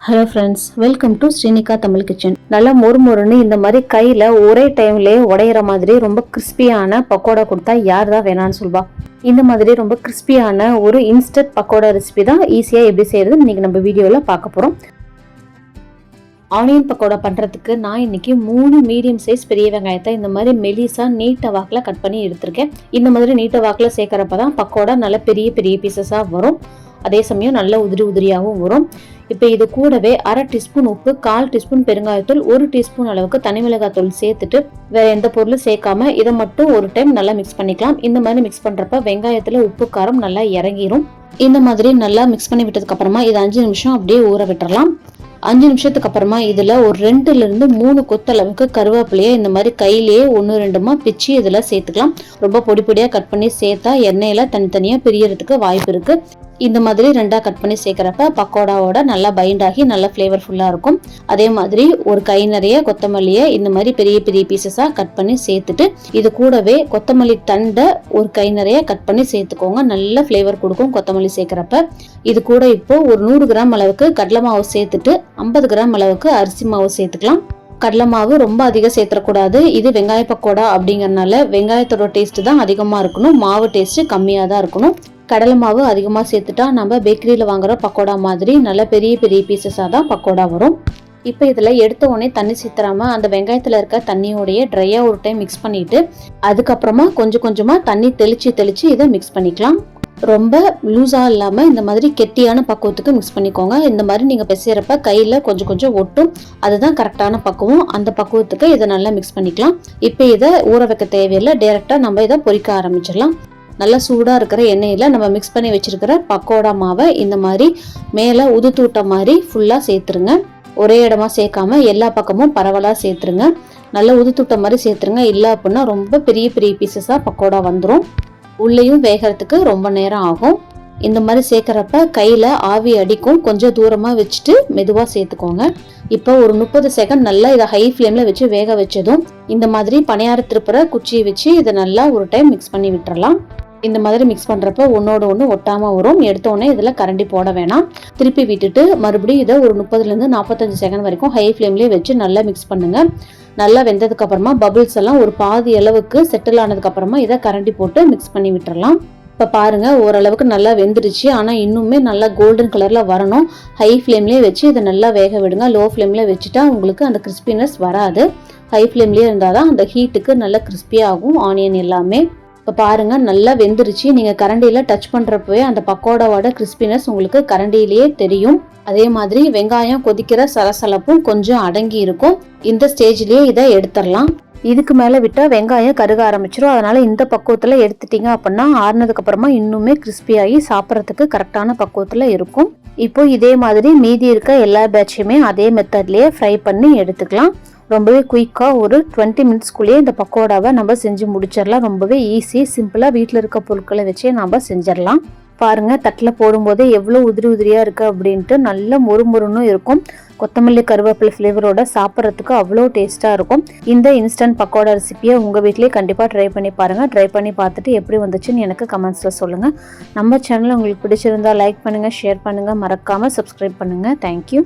Hello friends, welcome to Srinika Tamil kitchen. நல்லா மொறுமொறுன்னு இந்த மாதிரி கையில் ஒரே டைம்லேயே உடையிற மாதிரி ரொம்ப கிறிஸ்பியான பக்கோடா கொடுத்தா யார் தான் வேணான்னு சொல்வா. இந்த மாதிரி ரொம்ப கிறிஸ்பியான ஒரு இன்ஸ்டன்ட் பக்கோடா ரெசிபி தான் ஈஸியாக எப்படி செய்யறது இன்னைக்கு நம்ம வீடியோவில் பார்க்க போகிறோம். ஆனியன் பக்கோடா பண்ணுறதுக்கு நான் இன்னைக்கு 3 மீடியம் சைஸ் பெரிய வெங்காயத்தை இந்த மாதிரி மெலிசாக நீட்ட வாக்கில் கட் பண்ணி எடுத்திருக்கேன். இந்த மாதிரி நீட்ட வாக்கில் சேர்க்குறப்ப தான் பக்கோடா நல்ல பெரிய பெரிய பீசஸாக வரும். அதே சமயம் நல்ல உதிரியாகவும் வரும். இப்போ இது கூடவே 1/2 டீஸ்பூன் உப்பு, 1/4 டீஸ்பூன் பெருங்காயத்தூள், 1 டீஸ்பூன் அளவுக்கு தனி மிளகாய்த்தூள் சேர்த்துட்டு வேற எந்த பொருளும் சேர்க்காம இதை மட்டும் ஒரு டைம் நல்லா மிக்ஸ் பண்ணிக்கலாம். இந்த மாதிரி மிக்ஸ் பண்றப்ப வெங்காயத்துல உப்பு காரம் நல்லா இறங்கிரும். இந்த மாதிரி நல்லா மிக்ஸ் பண்ணி விட்டதுக்கு அப்புறமா இதை 5 நிமிஷம் அப்படியே ஊற விட்டுறலாம். 5 நிமிஷத்துக்கு அப்புறமா இதுல ஒரு 2லிருந்து 3 கொத்தளவுக்கு கருவேப்பிலையை இந்த மாதிரி கையிலேயே 1-2மா பிச்சு இதுல சேர்த்துக்கலாம். ரொம்ப பொடி பொடியா கட் பண்ணி சேர்த்தா எண்ணெயில தனித்தனியா பிரியறதுக்கு வாய்ப்பு இருக்கு. இந்த மாதிரி 2ஆ கட் பண்ணி சேர்க்கிறப்ப பக்கோடாவோட நல்லா பைண்ட் ஆகி நல்லா ஃப்ளேவர்ஃபுல்லாக இருக்கும். அதே மாதிரி ஒரு கை நிறைய கொத்தமல்லியை இந்த மாதிரி பெரிய பெரிய பீசஸாக கட் பண்ணி சேர்த்துட்டு இது கூடவே கொத்தமல்லி தண்டை ஒரு கை நிறைய கட் பண்ணி சேர்த்துக்கோங்க. நல்ல ஃப்ளேவர் கொடுக்கும் கொத்தமல்லி சேர்க்கிறப்ப. இது கூட இப்போ ஒரு 100 கிராம் அளவுக்கு கடலை மாவு சேர்த்துட்டு 50 கிராம் அளவுக்கு அரிசி மாவு சேர்த்துக்கலாம். கடலை மாவு ரொம்ப அதிகம் சேர்த்துக்கூடாது. இது வெங்காய பக்கோடா அப்படிங்கறதுனால வெங்காயத்தோட டேஸ்ட் தான் அதிகமாக இருக்கணும், மாவு டேஸ்ட் கம்மியாக தான் இருக்கணும். கடலை மாவு அதிகமாக சேர்த்துட்டா நம்ம பேக்கரியில் வாங்குற பக்கோடா மாதிரி நல்ல பெரிய பெரிய பீசஸாக தான் பக்கோடா வரும். இப்போ இதில் எடுத்த உடனே தண்ணி சேர்த்துறாம அந்த வெங்காயத்தில் இருக்க தண்ணியோடைய ட்ரையாக ஒரு டைம் மிக்ஸ் பண்ணிட்டு அதுக்கப்புறமா கொஞ்சம் கொஞ்சமாக தண்ணி தெளிச்சு இதை மிக்ஸ் பண்ணிக்கலாம். ரொம்ப லூஸாக இல்லாமல் இந்த மாதிரி கெட்டியான பக்குவத்துக்கு மிக்ஸ் பண்ணிக்கோங்க. இந்த மாதிரி நீங்கள் பிசைறப்ப கையில் கொஞ்சம் கொஞ்சம் ஒட்டும், அதுதான் கரெக்டான பக்குவம். அந்த பக்குவத்துக்கு இதை நல்லா மிக்ஸ் பண்ணிக்கலாம். இப்போ இதை ஊற வைக்க தேவையில்லை, டைரெக்டாக நம்ம இதை பொரிக்க ஆரம்பிச்சிடலாம். நல்லா சூடாக இருக்கிற எண்ணெயில் நம்ம மிக்ஸ் பண்ணி வச்சிருக்கிற பக்கோடா மாவை இந்த மாதிரி மேலே உதுத்தூட்ட மாதிரி ஃபுல்லாக சேர்த்துருங்க. ஒரே இடமா சேர்க்காம எல்லா பக்கமும் பரவலாக சேர்த்துருங்க. நல்லா உதுத்தூட்ட மாதிரி சேர்த்துருங்க. இல்லை அப்படின்னா ரொம்ப பெரிய பெரிய பீசஸாக பக்கோடா வந்துடும். உள்ளேயும் வேகிறதுக்கு ரொம்ப நேரம் ஆகும். இந்த மாதிரி சேர்க்குறப்ப கையில் ஆவி அடிக்கும். கொஞ்சம் தூரமாக வச்சுட்டு மெதுவாக சேர்த்துக்கோங்க. இப்போ ஒரு 30 செகண்ட் நல்லா இதை ஹை ஃப்ளேமில் வச்சு வேக வச்சதும் இந்த மாதிரி பணியார திருப்புற குச்சியை வச்சு இதை நல்லா ஒரு டைம் மிக்ஸ் பண்ணி விட்டுறலாம். இந்த மாதிரி மிக்ஸ் பண்ணுறப்ப ஒன்னோட ஒன்று ஒட்டாமல் வரும். எடுத்தோடனே இதில் கரண்டி போட வேணாம். திருப்பி விட்டுட்டு மறுபடியும் இதை ஒரு 30லிருந்து 45 செகண்ட் வரைக்கும் ஹை ஃப்ளேம்லேயே வச்சு நல்லா மிக்ஸ் பண்ணுங்க. நல்லா வெந்ததுக்கு அப்புறமா பபிள்ஸ் எல்லாம் ஒரு பாதி அளவுக்கு செட்டில் ஆனதுக்கு அப்புறமா இதை கரண்டி போட்டு மிக்ஸ் பண்ணி விட்டுறலாம். இப்போ பாருங்க, ஓரளவுக்கு நல்லா வெந்துருச்சு. ஆனால் இன்னுமே நல்லா கோல்டன் கலரில் வரணும். ஹை ஃப்ளேம்லேயே வச்சு இதை நல்லா வேக விடுங்க. லோ ஃப்ளேமில் வச்சுட்டா உங்களுக்கு அந்த கிறிஸ்பினஸ் வராது. ஹை ஃப்ளேம்லேயே இருந்தால் தான் அந்த ஹீட்டுக்கு நல்லா கிறிஸ்பியாகும் ஆனியன் எல்லாமே. இப்போ பாருங்க, நல்லா வெந்துருச்சு. நீங்கள் கரண்டியில் டச் பண்ணுறப்பவே அந்த பக்கோடாவோட கிறிஸ்பினஸ் உங்களுக்கு கரண்டியிலேயே தெரியும். அதே மாதிரி வெங்காயம் கொதிக்கிற சலசலப்பும் கொஞ்சம் அடங்கி இருக்கும். இந்த ஸ்டேஜ்லேயே இதை எடுத்துடலாம். இதுக்கு மேலே விட்டால் வெங்காயம் கருக ஆரம்பிச்சிடும். அதனால இந்த பக்குவத்தில் எடுத்துட்டீங்க அப்படின்னா ஆறுனதுக்கு அப்புறமா இன்னுமே கிறிஸ்பியாகி சாப்பிட்றதுக்கு கரெக்டான பக்குவத்தில் இருக்கும். இப்போ இதே மாதிரி மீதி இருக்க எல்லா பேட்சையுமே அதே மெத்தட்லேயே ஃப்ரை பண்ணி எடுத்துக்கலாம். ரொம்பவே குயிக்காக ஒரு 20 மினிட்ஸ்க்குள்ளேயே இந்த பக்கோடாவை நம்ம செஞ்சு முடிச்சிடலாம். ரொம்பவே ஈஸி, சிம்பிளாக வீட்டில் இருக்க பொருட்களை வச்சே நம்ம செஞ்சிடலாம். பாருங்கள், தட்டில் போடும்போதே எவ்வளோ உதிரியாக இருக்குது அப்படின்ட்டு நல்ல மொறுமொறுன்னு இருக்கும். கொத்தமல்லி கருவேப்பிலை ஃப்ளேவரோட சாப்பிட்றதுக்கு அவ்வளோ டேஸ்ட்டாக இருக்கும். இந்த இன்ஸ்டன்ட் பக்கோடா ரெசிபியை உங்கள் வீட்லேயே கண்டிப்பாக ட்ரை பண்ணி பாருங்கள். ட்ரை பண்ணி பார்த்துட்டு எப்படி வந்துச்சுன்னு எனக்கு கமெண்ட்ஸில் சொல்லுங்கள். நம்ம சேனல் உங்களுக்கு பிடிச்சிருந்தா லைக் பண்ணுங்கள், ஷேர் பண்ணுங்கள், மறக்காமல் சப்ஸ்கிரைப் பண்ணுங்கள். தேங்க்யூ.